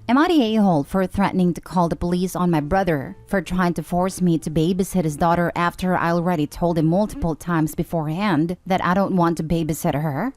Am I the a-hole for threatening to call the police on my brother for trying to force me to babysit his daughter after I already told him multiple times beforehand that I don't want to babysit her?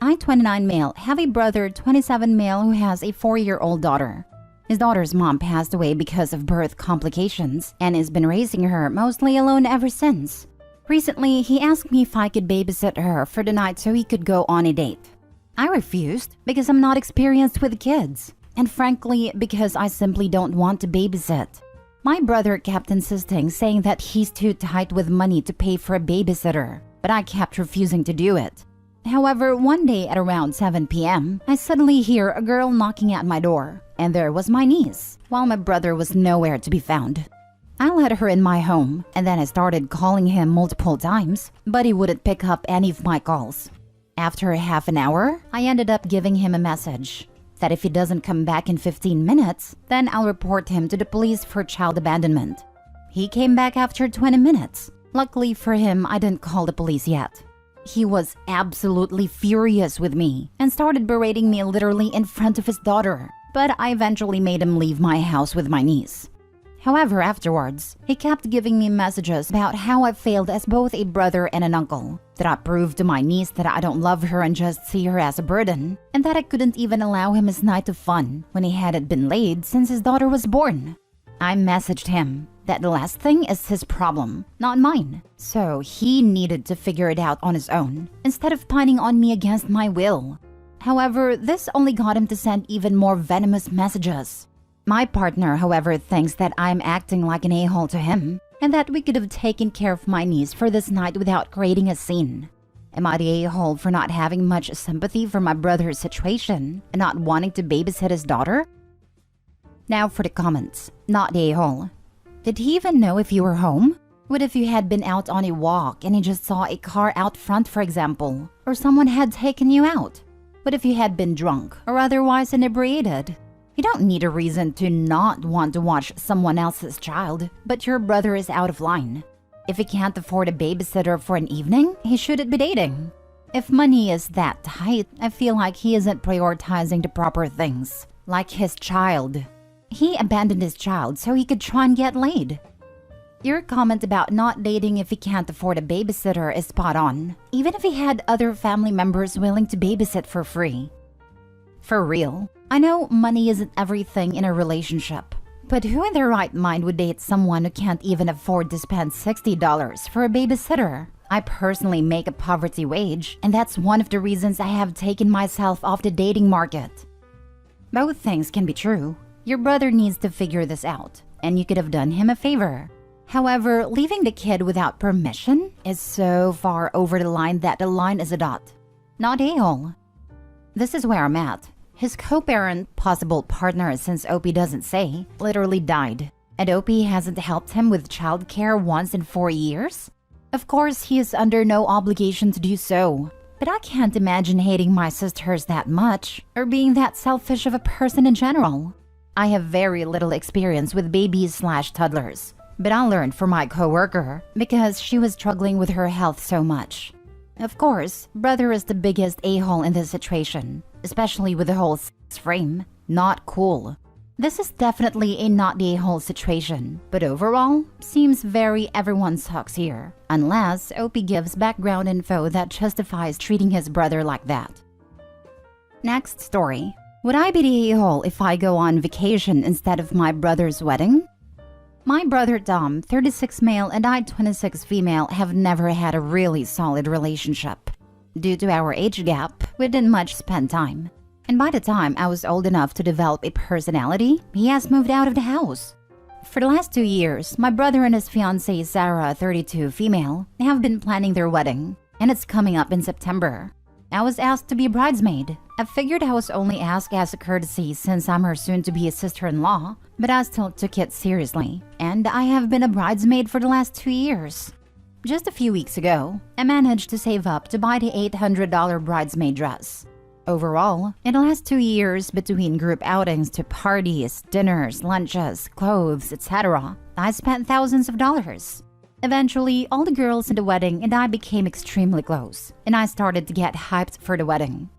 I, 29 male, have a brother, 27 male, who has a 4-year-old daughter. His daughter's mom passed away because of birth complications and has been raising her mostly alone ever since. Recently, he asked me if I could babysit her for the night so he could go on a date. I refused because I'm not experienced with kids, and frankly, because I simply don't want to babysit. My brother kept insisting, saying that he's too tight with money to pay for a babysitter, but I kept refusing to do it. However, one day at around 7 p.m., I suddenly hear a girl knocking at my door, and there was my niece, while my brother was nowhere to be found. I let her in my home, and then I started calling him multiple times, but he wouldn't pick up any of my calls. After half an hour, I ended up giving him a message that if he doesn't come back in 15 minutes, then I'll report him to the police for child abandonment. He came back after 20 minutes. Luckily for him, I didn't call the police yet. He was absolutely furious with me and started berating me literally in front of his daughter, but I eventually made him leave my house with my niece. However, afterwards, he kept giving me messages about how I failed as both a brother and an uncle, that I proved to my niece that I don't love her and just see her as a burden, and that I couldn't even allow him his night of fun when he hadn't been laid since his daughter was born. I messaged him that the last thing is his problem, not mine, so he needed to figure it out on his own, instead of pining on me against my will. However, this only got him to send even more venomous messages. My partner, however, thinks that I'm acting like an a-hole to him, and that we could have taken care of my niece for this night without creating a scene. Am I the a-hole for not having much sympathy for my brother's situation and not wanting to babysit his daughter? Now for the comments. Not the a-hole. Did he even know if you were home? What if you had been out on a walk and he just saw a car out front, for example, or someone had taken you out? What if you had been drunk or otherwise inebriated? You don't need a reason to not want to watch someone else's child, but your brother is out of line. If he can't afford a babysitter for an evening, he shouldn't be dating. If money is that tight, I feel like he isn't prioritizing the proper things, like his child. He abandoned his child so he could try and get laid. Your comment about not dating if he can't afford a babysitter is spot on, even if he had other family members willing to babysit for free. For real, I know money isn't everything in a relationship, but who in their right mind would date someone who can't even afford to spend $60 for a babysitter? I personally make a poverty wage, and that's one of the reasons I have taken myself off the dating market. Both things can be true. Your brother needs to figure this out, and you could have done him a favor. However, leaving the kid without permission is so far over the line that the line is a dot. Not a-hole. This is where I'm at. His co-parent, possible partner since Opie doesn't say, literally died. And Opie hasn't helped him with childcare once in 4 years? Of course, he is under no obligation to do so. But I can't imagine hating my sisters that much, or being that selfish of a person in general. I have very little experience with babies/toddlers, but I learned from my coworker because she was struggling with her health so much. Of course, brother is the biggest a-hole in this situation, especially with the whole sex frame. Not cool. This is definitely a not the a-hole situation, but overall, seems very everyone sucks here, unless Opie gives background info that justifies treating his brother like that. Next story. Would I be the a-hole if I go on vacation instead of my brother's wedding? My brother Tom, 36 male, and I, 26 female, have never had a really solid relationship. Due to our age gap, we didn't much spend time. And by the time I was old enough to develop a personality, he has moved out of the house. For the last 2 years, my brother and his fiancée Sarah, 32 female, have been planning their wedding, and it's coming up in September. I was asked to be a bridesmaid. I figured I was only asked as a courtesy since I'm her soon-to-be sister-in-law, but I still took it seriously, and I have been a bridesmaid for the last 2 years. Just a few weeks ago, I managed to save up to buy the $800 bridesmaid dress. Overall, in the last 2 years, between group outings to parties, dinners, lunches, clothes, etc., I spent thousands of dollars. Eventually, all the girls in the wedding and I became extremely close, and I started to get hyped for the wedding.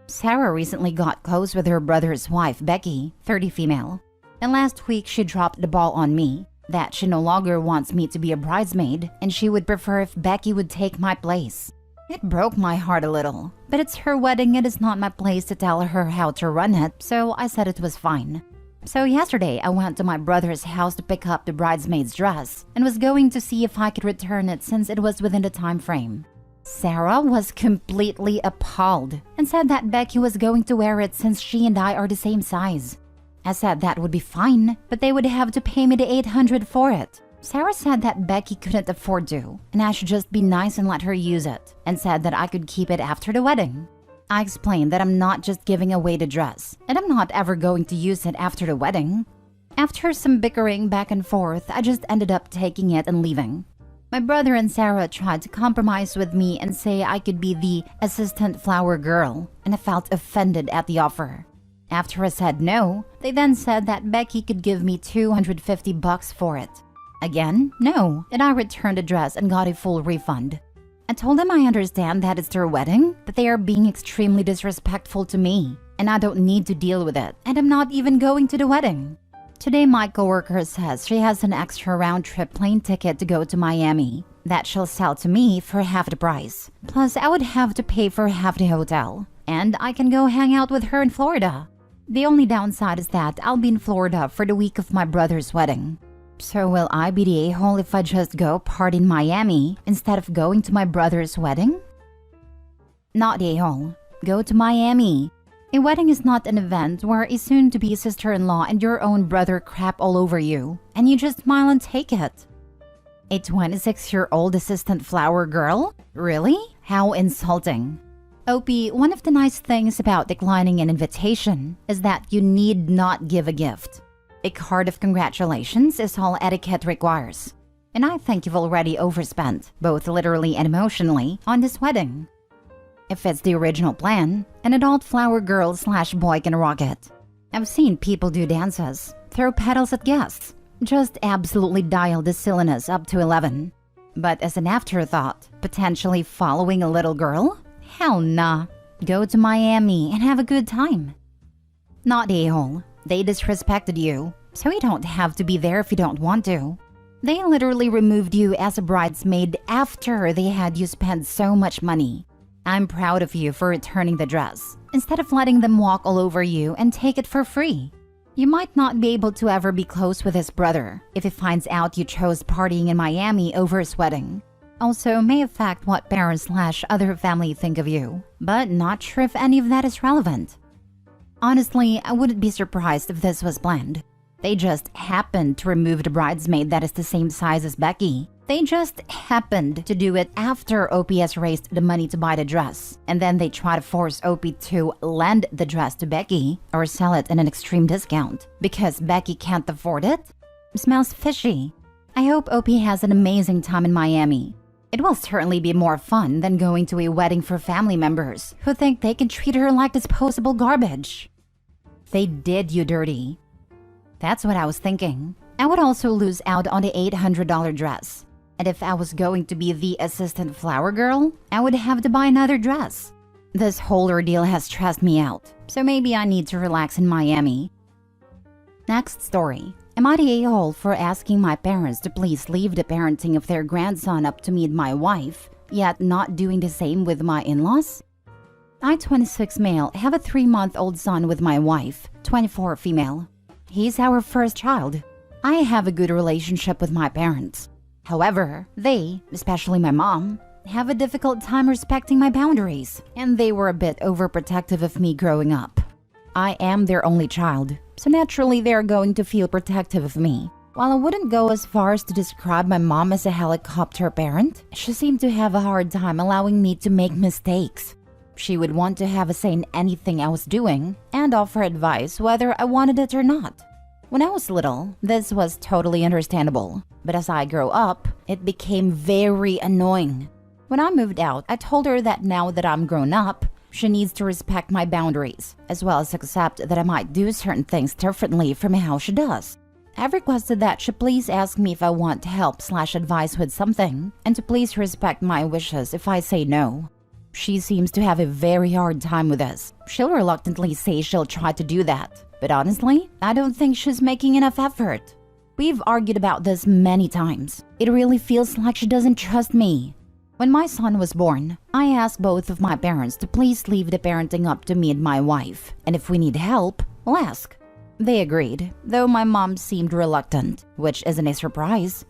Sarah recently got close with her brother's wife, Becky, 30 female. And last week she dropped the ball on me, that she no longer wants me to be a bridesmaid and she would prefer if Becky would take my place. It broke my heart a little, but it's her wedding and it's not my place to tell her how to run it, so I said it was fine. So yesterday I went to my brother's house to pick up the bridesmaid's dress and was going to see if I could return it since it was within the time frame. Sarah was completely appalled and said that Becky was going to wear it since she and I are the same size. I said that would be fine, but they would have to pay me the $800 for it. Sarah said that Becky couldn't afford to, and I should just be nice and let her use it, and said that I could keep it after the wedding. I explained that I'm not just giving away the dress, and I'm not ever going to use it after the wedding. After some bickering back and forth, I just ended up taking it and leaving. My brother and Sarah tried to compromise with me and say I could be the assistant flower girl, and I felt offended at the offer. After I said no, they then said that Becky could give me $250 for it. Again, no, and I returned the dress and got a full refund. I told them I understand that it's their wedding, but they are being extremely disrespectful to me, and I don't need to deal with it, and I'm not even going to the wedding. Today my coworker says she has an extra round-trip plane ticket to go to Miami that she'll sell to me for half the price. Plus, I would have to pay for half the hotel, and I can go hang out with her in Florida. The only downside is that I'll be in Florida for the week of my brother's wedding. So will I be the a-hole if I just go party in Miami instead of going to my brother's wedding? Not the a-hole. Go to Miami. A wedding is not an event where a soon-to-be sister-in-law and your own brother crap all over you, and you just smile and take it. A 26-year-old assistant flower girl? Really? How insulting. Opie, one of the nice things about declining an invitation is that you need not give a gift. A card of congratulations is all etiquette requires. And I think you've already overspent, both literally and emotionally, on this wedding. If it's the original plan, an adult flower girl/boy can rock it. I've seen people do dances, throw petals at guests, just absolutely dial the silliness up to 11. But as an afterthought, potentially following a little girl? Hell nah. Go to Miami and have a good time. Not a-hole. They disrespected you, so you don't have to be there if you don't want to. They literally removed you as a bridesmaid after they had you spend so much money. I'm proud of you for returning the dress, instead of letting them walk all over you and take it for free. You might not be able to ever be close with his brother if he finds out you chose partying in Miami over his wedding. Also may affect what parents/other family think of you, but not sure if any of that is relevant. Honestly, I wouldn't be surprised if this was planned. They just happened to remove the bridesmaid that is the same size as Becky. They just happened to do it after Opie has raised the money to buy the dress, and then they try to force Opie to lend the dress to Becky or sell it at an extreme discount because Becky can't afford it? Smells fishy. I hope Opie has an amazing time in Miami. It will certainly be more fun than going to a wedding for family members who think they can treat her like disposable garbage. They did you dirty. That's what I was thinking. I would also lose out on the $800 dress. And if I was going to be the assistant flower girl, I would have to buy another dress. This whole ordeal has stressed me out, so maybe I need to relax in Miami. Next story. Am I the a-hole for asking my parents to please leave the parenting of their grandson up to me and my wife, yet not doing the same with my in-laws? I, 26 male, have a 3-month-old son with my wife, 24 female. He's our first child. I have a good relationship with my parents. However, they, especially my mom, have a difficult time respecting my boundaries, and they were a bit overprotective of me growing up. I am their only child, so naturally they are going to feel protective of me. While I wouldn't go as far as to describe my mom as a helicopter parent, she seemed to have a hard time allowing me to make mistakes. She would want to have a say in anything I was doing and offer advice whether I wanted it or not. When I was little, this was totally understandable, but as I grew up, it became very annoying. When I moved out, I told her that now that I'm grown up, she needs to respect my boundaries, as well as accept that I might do certain things differently from how she does. I've requested that she please ask me if I want help/advice with something, and to please respect my wishes if I say no. She seems to have a very hard time with us. She'll reluctantly say she'll try to do that. But honestly, I don't think she's making enough effort. We've argued about this many times. It really feels like she doesn't trust me. When my son was born, I asked both of my parents to please leave the parenting up to me and my wife. And if we need help, we'll ask. They agreed, though my mom seemed reluctant, which isn't a surprise.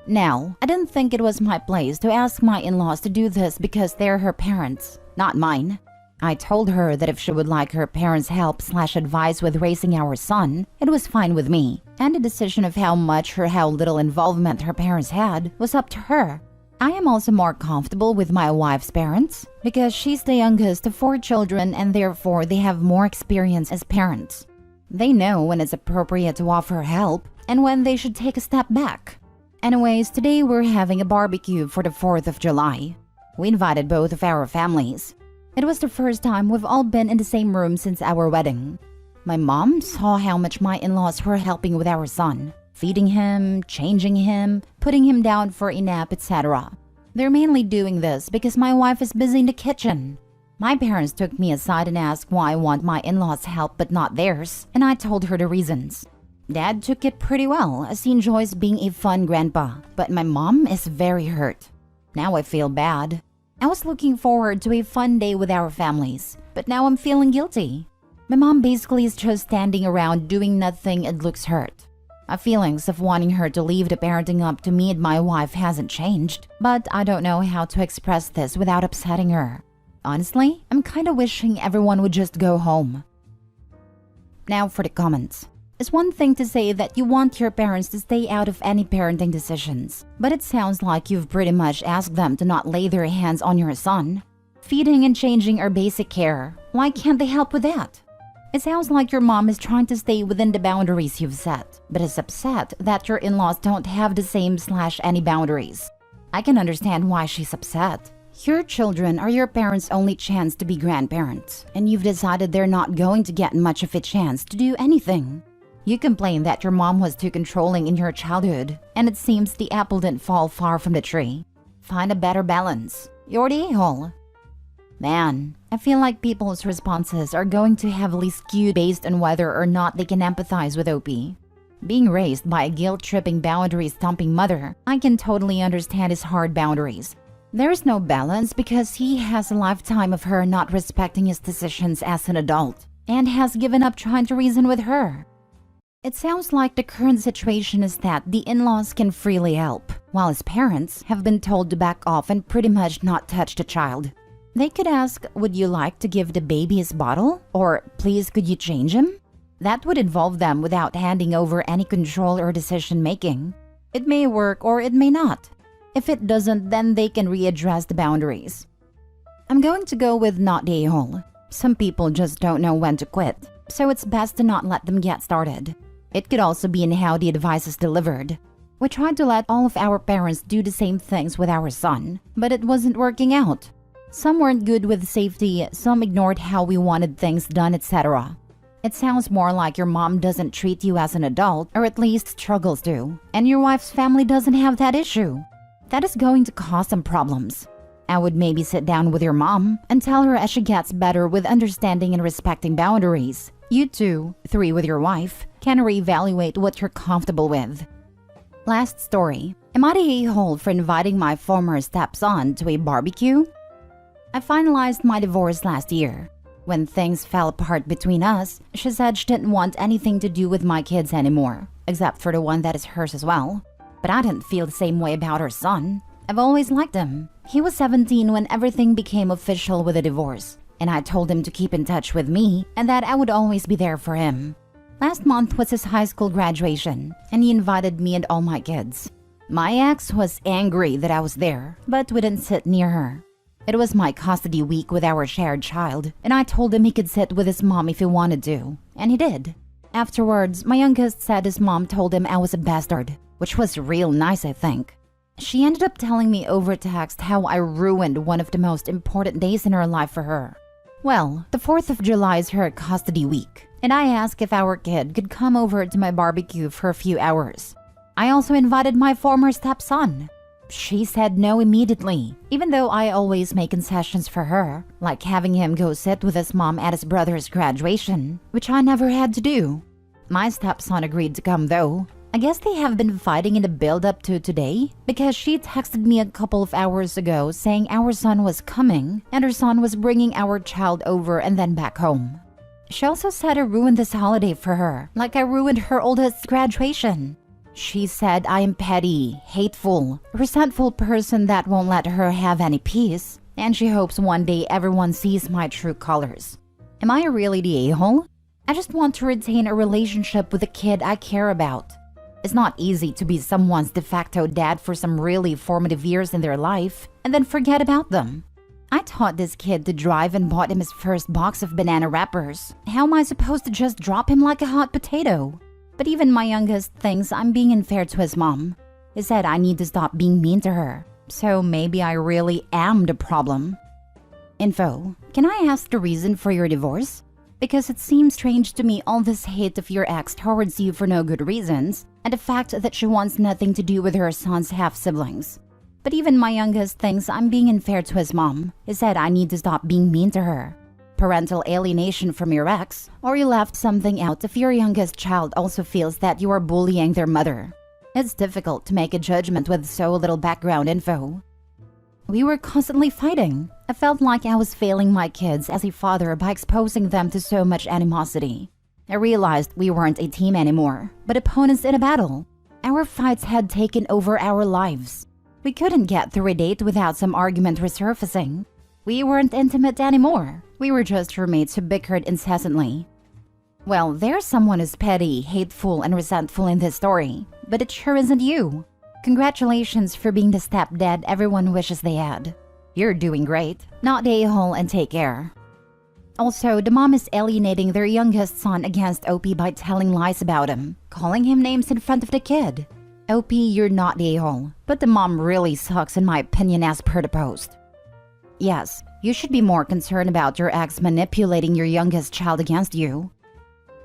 Now, I didn't think it was my place to ask my in-laws to do this because they're her parents, not mine. I told her that if she would like her parents' help/advice with raising our son, it was fine with me, and the decision of how much or how little involvement her parents had was up to her. I am also more comfortable with my wife's parents because she's the youngest of 4 children and therefore they have more experience as parents. They know when it's appropriate to offer help and when they should take a step back. Anyways, today we're having a barbecue for the 4th of July. We invited both of our families. It was the first time we've all been in the same room since our wedding. My mom saw how much my in-laws were helping with our son, feeding him, changing him, putting him down for a nap, etc. They're mainly doing this because my wife is busy in the kitchen. My parents took me aside and asked why I want my in-laws' help but not theirs, and I told her the reasons. Dad took it pretty well as he enjoys being a fun grandpa, but my mom is very hurt. Now I feel bad. I was looking forward to a fun day with our families, but now I'm feeling guilty. My mom basically is just standing around doing nothing and looks hurt. My feelings of wanting her to leave the parenting up to me and my wife hasn't changed, but I don't know how to express this without upsetting her. Honestly, I'm kinda wishing everyone would just go home. Now for the comments. It's one thing to say that you want your parents to stay out of any parenting decisions, but it sounds like you've pretty much asked them to not lay their hands on your son. Feeding and changing are basic care. Why can't they help with that? It sounds like your mom is trying to stay within the boundaries you've set, but is upset that your in-laws don't have the same/any boundaries. I can understand why she's upset. Your children are your parents' only chance to be grandparents, and you've decided they're not going to get much of a chance to do anything. You complain that your mom was too controlling in your childhood, and it seems the apple didn't fall far from the tree. Find a better balance. You're the a-hole. Man, I feel like people's responses are going to heavily skew based on whether or not they can empathize with OP. Being raised by a guilt-tripping, boundary-stomping mother, I can totally understand his hard boundaries. There's no balance because he has a lifetime of her not respecting his decisions as an adult, and has given up trying to reason with her. It sounds like the current situation is that the in-laws can freely help, while his parents have been told to back off and pretty much not touch the child. They could ask, would you like to give the baby his bottle? Or, please could you change him? That would involve them without handing over any control or decision making. It may work or it may not. If it doesn't, then they can readdress the boundaries. I'm going to go with not the a-hole. Some people just don't know when to quit, so it's best to not let them get started. It could also be in how the advice is delivered. We tried to let all of our parents do the same things with our son, but it wasn't working out. Some weren't good with safety, some ignored how we wanted things done, etc. It sounds more like your mom doesn't treat you as an adult, or at least struggles to, and your wife's family doesn't have that issue. That is going to cause some problems. I would maybe sit down with your mom and tell her as she gets better with understanding and respecting boundaries. You two, 3 with your wife, can reevaluate what you're comfortable with. Last story. Am I the a-hole for inviting my former stepson to a barbecue? I finalized my divorce last year. When things fell apart between us, she said she didn't want anything to do with my kids anymore, except for the one that is hers as well. But I didn't feel the same way about her son. I've always liked him. He was 17 when everything became official with a divorce, and I told him to keep in touch with me and that I would always be there for him. Last month was his high school graduation, and he invited me and all my kids. My ex was angry that I was there, but we didn't sit near her. It was my custody week with our shared child, and I told him he could sit with his mom if he wanted to, and he did. Afterwards, my youngest said his mom told him I was a bastard, which was real nice, I think. She ended up telling me over text how I ruined one of the most important days in her life for her. Well, the 4th of July is her custody week, and I asked if our kid could come over to my barbecue for a few hours. I also invited my former stepson. She said no immediately, even though I always make concessions for her, like having him go sit with his mom at his brother's graduation, which I never had to do. My stepson agreed to come though. I guess they have been fighting in the build-up to today, because she texted me a couple of hours ago saying our son was coming and her son was bringing our child over and then back home. She also said I ruined this holiday for her, like I ruined her oldest graduation. She said I am petty, hateful, resentful person that won't let her have any peace, and she hopes one day everyone sees my true colors. Am I really the a-hole? I just want to retain a relationship with a kid I care about. It's not easy to be someone's de facto dad for some really formative years in their life and then forget about them. I taught this kid to drive and bought him his first box of banana wrappers. How am I supposed to just drop him like a hot potato? But even my youngest thinks I'm being unfair to his mom. He said I need to stop being mean to her. So maybe I really am the problem. Info. Can I ask the reason for your divorce? Because it seems strange to me all this hate of your ex towards you for no good reasons, and the fact that she wants nothing to do with her son's half-siblings. But even my youngest thinks I'm being unfair to his mom. He said I need to stop being mean to her. Parental alienation from your ex, or you left something out if your youngest child also feels that you are bullying their mother. It's difficult to make a judgment with so little background info. We were constantly fighting. I felt like I was failing my kids as a father by exposing them to so much animosity. I realized we weren't a team anymore, but opponents in a battle. Our fights had taken over our lives. We couldn't get through a date without some argument resurfacing. We weren't intimate anymore. We were just roommates who bickered incessantly. Well, there's someone who's petty, hateful, and resentful in this story, but it sure isn't you. Congratulations for being the stepdad everyone wishes they had. You're doing great. Not the a-hole, and take care. Also, the mom is alienating their youngest son against OP by telling lies about him, calling him names in front of the kid. OP, you're not the a-hole, but the mom really sucks in my opinion as per the post. Yes, you should be more concerned about your ex manipulating your youngest child against you.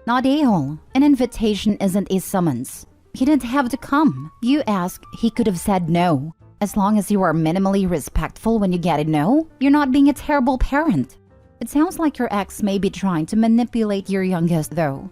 Not a-hole. An invitation isn't a summons. He didn't have to come. You asked, he could have said no. As long as you are minimally respectful when you get a no, you're not being a terrible parent. It sounds like your ex may be trying to manipulate your youngest though.